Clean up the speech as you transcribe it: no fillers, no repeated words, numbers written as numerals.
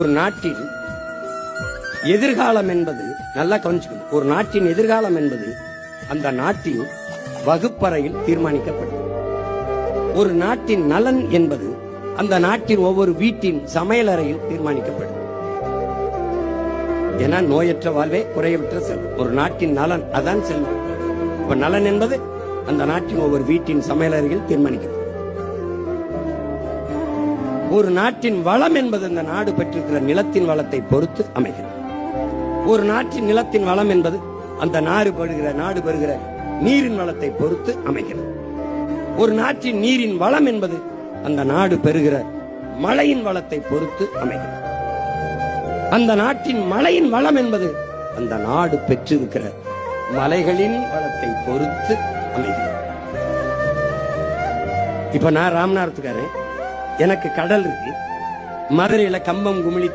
ஒரு நாட்டின் எதிர்காலம் என்பது நல்லா கவனிச்சுக்கணும். ஒரு நாட்டின் எதிர்காலம் என்பது அந்த நாட்டின் வகுப்பறையில் தீர்மானிக்கப்படும். ஒரு நாட்டின் நலன் என்பது அந்த நாட்டின் ஒவ்வொரு வீட்டின் சமையலறையில் தீர்மானிக்கப்படும். ஏன்னா நோயற்ற வாழ்வே குறையற்ற செல்வம். ஒரு நாட்டின் நலன் அதான் செல்வம். இப்ப நலன் என்பது அந்த நாட்டின் ஒவ்வொரு வீட்டின் சமையலறையில் தீர்மானிக்கப்படும். ஒரு நாட்டின் வளம் என்பது அந்த நாடு பெற்றிருக்கிற நிலத்தின் வளத்தை பொறுத்து அமைகிறது. ஒரு நாட்டின் நிலத்தின் வளம் என்பது அந்த நாடு பெறுகிற நீரின் வளத்தை பொறுத்து அமைகிறது. ஒரு நாட்டின் நீரின் வளம் என்பது அந்த நாடு பெறுகிற மழையின் வளத்தை பொறுத்து அமைகிறது. அந்த நாட்டின் மழையின் வளம் என்பது அந்த நாடு பெற்றிருக்கிற மலைகளின் வளத்தை பொறுத்து அமைகிறது. இப்ப நான் ராமநாதத்துக்காரன், எனக்கு கடல் இருக்கு, மதுரையில கம்பம் குமிழி